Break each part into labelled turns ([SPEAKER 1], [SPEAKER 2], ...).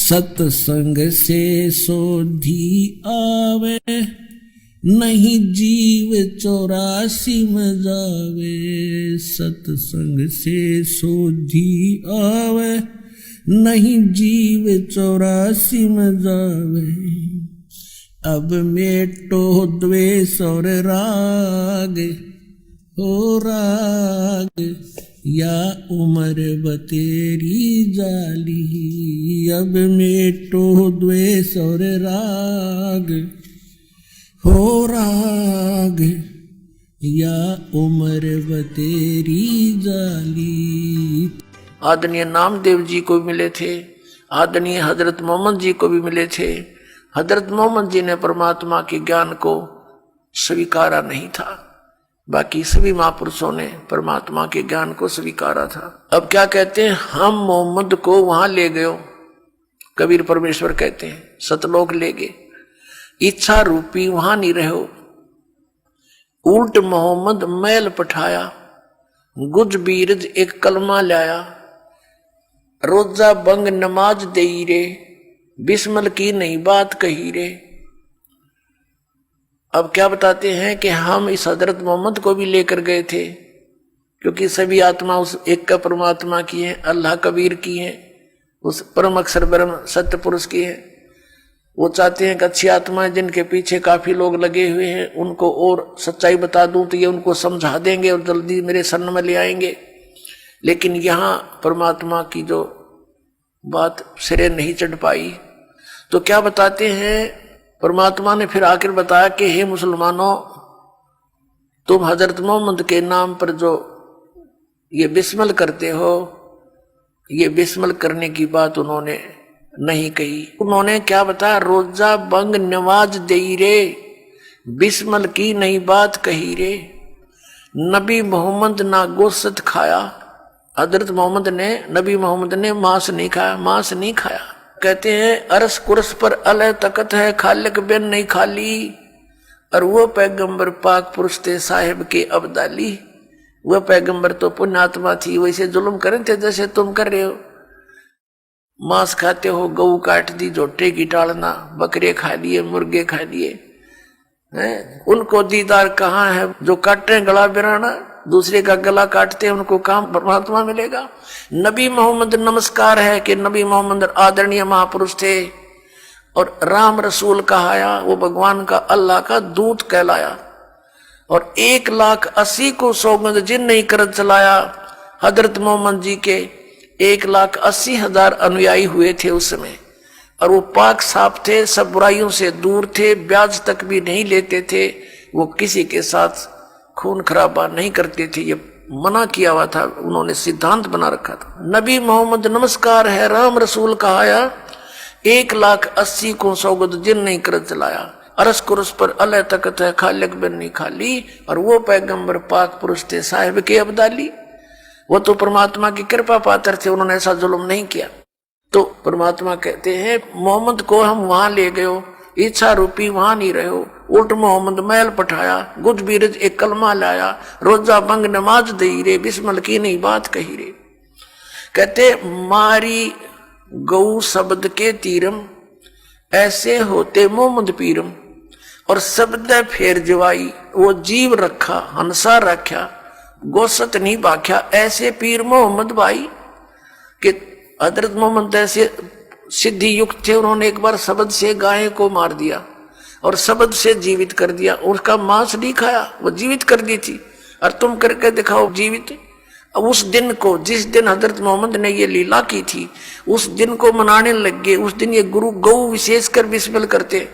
[SPEAKER 1] सत्संग से सोधी आवे, नहीं जीव 84 में जावे। सत्संग से सोधी आवे, नहीं जीव 84 में जावे। अब मेटो द्वेष और राग, हो राग या उम्र बतेरी जाली। अब मेटो द्वेष और राग, हो राग या उम्र बतेरी जाली। आदरणीय नामदेव जी को भी मिले थे, आदरणीय हजरत मोहम्मद जी को भी मिले थे। हजरत मोहम्मद जी ने परमात्मा के ज्ञान को स्वीकारा नहीं था, बाकी सभी महापुरुषों ने परमात्मा के ज्ञान को स्वीकारा था। अब क्या कहते हैं, हम मोहम्मद को वहां ले गए। कबीर परमेश्वर कहते हैं सतलोक ले गए, इच्छा रूपी वहां नहीं रहो। उल्ट मोहम्मद मैल पठाया, गुज बीरज एक कलमा लाया। रोजा बंग नमाज देई रे, बिस्मल की नई बात कही रे। अब क्या बताते हैं कि हम इस हजरत मोहम्मद को भी लेकर गए थे, क्योंकि सभी आत्मा उस एक का परमात्मा की है, अल्लाह कबीर की है, उस परम अक्षर ब्रह्म सत्य पुरुष की है। वो चाहते हैं कि अच्छी आत्माएं जिनके पीछे काफी लोग लगे हुए हैं उनको और सच्चाई बता दूं तो ये उनको समझा देंगे और जल्दी मेरे शरण में ले आएंगे। लेकिन यहाँ परमात्मा की जो बात सिरे नहीं चढ़ पाई, तो क्या बताते हैं परमात्मा ने फिर आखिर बताया कि हे मुसलमानों, तुम हजरत मोहम्मद के नाम पर जो ये बिस्मिल करते हो, ये बिस्मिल करने की बात उन्होंने नहीं कही। उन्होंने क्या बताया, रोजा बंग नवाज देई रे, बिस्मिल की नई बात कही रे। नबी मोहम्मद ना गोश्त खाया, हजरत मोहम्मद ने, नबी मोहम्मद ने मांस नहीं खाया, मांस नहीं खाया। कहते हैं अरस कुरस पर अलह तकत है, खालिक बिन नहीं खाली। और वो पैगंबर पाक पुरुष थे साहिब के अब्दाली। वह पैगंबर तो पुण्यात्मा थी, वैसे जुल्म करें थे जैसे तुम कर रहे हो। मांस खाते हो, गऊ काट दी, झोटे की टालना, बकरे खा लिए, मुर्गे खा लिए, उनको दीदार कहाँ है। जो काटे गला बिराना, दूसरे का गला काटते हैं, उनको काम परमात्मा मिलेगा। नबी मोहम्मद नमस्कार है कि नबी मोहम्मद आदरणीय महापुरुष थे और राम रसूल कहाया, वो भगवान का अल्लाह का दूत कहलाया। और 1,80,000 को सौगंध जिन नहीं कर चलाया। हजरत मोहम्मद जी के 1,80,000 अनुयायी हुए थे उस समय, और वो पाक साफ थे, सब बुराइयों से दूर थे, ब्याज तक भी नहीं लेते थे। वो किसी के साथ खून खराबा नहीं करते थे, ये मना किया हुआ था, उन्होंने सिद्धांत बना रखा था। नबी मोहम्मद नमस्कार है, राम रसूल कहाया, 1,80,000 को सौगंध जिन नहीं कर चलाया। अरस कुरस पर अलह तकत है, खालिक बिन नहीं खाली। और वो पैगंबर पाक पुरुष थे साहिब के अब्दाली। वो तो परमात्मा की कृपा पात्र थे, उन्होंने ऐसा जुल्म नहीं किया। तो परमात्मा कहते हैं मोहम्मद को हम वहां ले गए, इच्छा रूपी वहां नहीं रहे। उल्ट मोहम्मद मैल पठाया, गुज बीरज एक कलमा लाया। रोजा बंग नमाज दई रे, बिस्मिल की नहीं बात कही रे। कहते मारी गऊ शब्द के तीरम, ऐसे होते मोहम्मद पीरम। और शब्द फेर जवाई, वो जीव रखा हंसा रखा, गोसत नहीं बाख्या, ऐसे पीर मोहम्मद भाई। कि हजरत मोहम्मद ऐसे सिद्धि युक्त थे, उन्होंने एक बार शब्द से गाय को मार दिया और शब्द से जीवित कर दिया। उसका मांस नहीं खाया, वो जीवित कर दी थी। और तुम करके दिखाओ जीवित। अब उस दिन को, जिस दिन हजरत मोहम्मद ने ये लीला की थी, उस दिन को मनाने लग गए। उस दिन ये गुरु गौ विशेष कर बिस्मिल करते।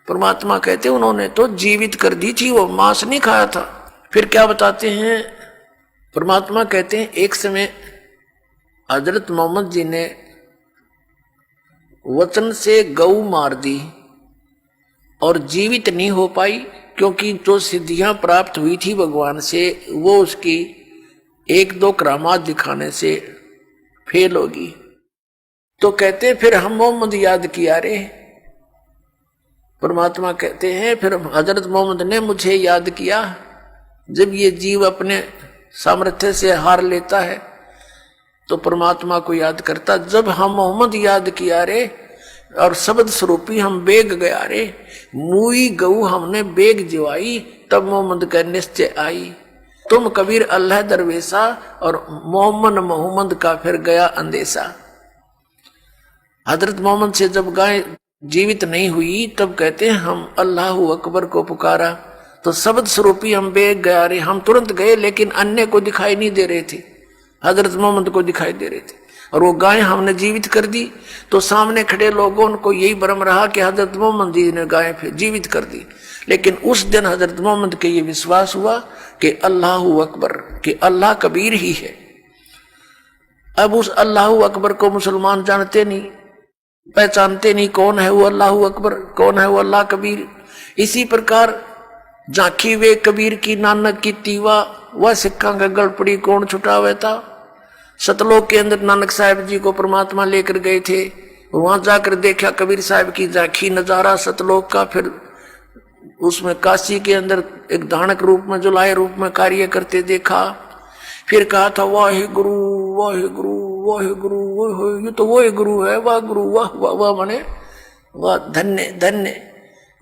[SPEAKER 1] परमात्मा कहते उन्होंने तो जीवित कर दी थी, वो मांस नहीं खाया था। फिर क्या बताते हैं परमात्मा कहते हैं एक समय हजरत मोहम्मद जी ने वचन से गऊ मार दी और जीवित नहीं हो पाई, क्योंकि जो सिद्धियां प्राप्त हुई थी भगवान से, वो उसकी 1-2 करामात दिखाने से फेल होगी। तो कहते फिर हम मोहम्मद याद किया रे। परमात्मा कहते हैं फिर हजरत मोहम्मद ने मुझे याद किया। जब ये जीव अपने सामर्थ्य से हार लेता है तो परमात्मा को याद करता। जब हम मोहम्मद याद किया रे और शब्द स्वरूपी हम बेग गया रे, मुई गऊ हमने बेग जिवाई, तब मोहम्मद का निश्चय आई। तुम कबीर अल्लाह दरवेशा, और मोहम्मद का फिर गया अंदेशा। हजरत मोहम्मद से जब गाय जीवित नहीं हुई तब कहते हैं हम अल्लाह अकबर को पुकारा, तो शब्द स्वरूपी हम बेग गया रे, हम तुरंत गए लेकिन अन्य को दिखाई नहीं दे रहे थे, हजरत मोहम्मद को दिखाई दे रहे थे। और वो गाय हमने जीवित कर दी, तो सामने खड़े लोगों को यही भ्रम रहा कि हजरत मोहम्मद जी ने गाय फिर जीवित कर दी। लेकिन उस दिन हजरत मोहम्मद के ये विश्वास हुआ कि अल्लाह अकबर, कि अल्लाह कबीर ही है। अब उस अल्लाह अकबर को मुसलमान जानते नहीं, पहचानते नहीं, कौन है वो अल्लाह अकबर, कौन है वो अल्लाह कबीर। इसी प्रकार झांकी वे कबीर की नानक की तीवा, वह सिक्का का गड़पड़ी कौन छुटावे था। सतलोक के अंदर नानक साहब जी को परमात्मा लेकर गए थे, वहां जाकर देखा कबीर साहब की झांकी नजारा सतलोक का। फिर उसमें काशी के अंदर एक दानक रूप में, जुलाए रूप में कार्य करते देखा। फिर कहा था वाहे गुरु वाहे गुरु वाहे गुरु, ये तो वो गुरु है, वाह गुरु वाह वाह वाह, माने वाह, धन्य धन्य,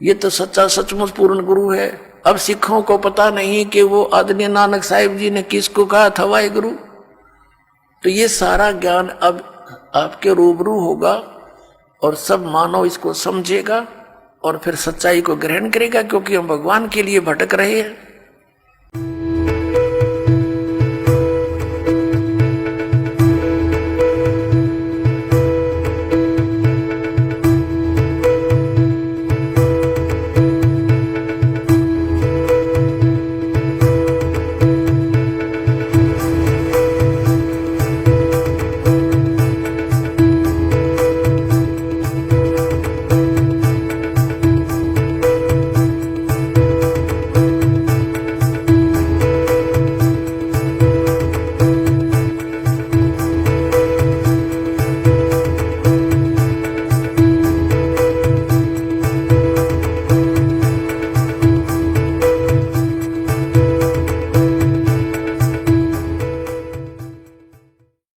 [SPEAKER 1] ये तो सच्चा सचमुच पूर्ण गुरु है। अब सिखों को पता नहीं कि वो आदरणीय नानक साहिब जी ने किसको कहा था वाहे गुरु। तो ये सारा ज्ञान अब आपके रूबरू होगा और सब मानव इसको समझेगा और फिर सच्चाई को ग्रहण करेगा, क्योंकि हम भगवान के लिए भटक रहे हैं।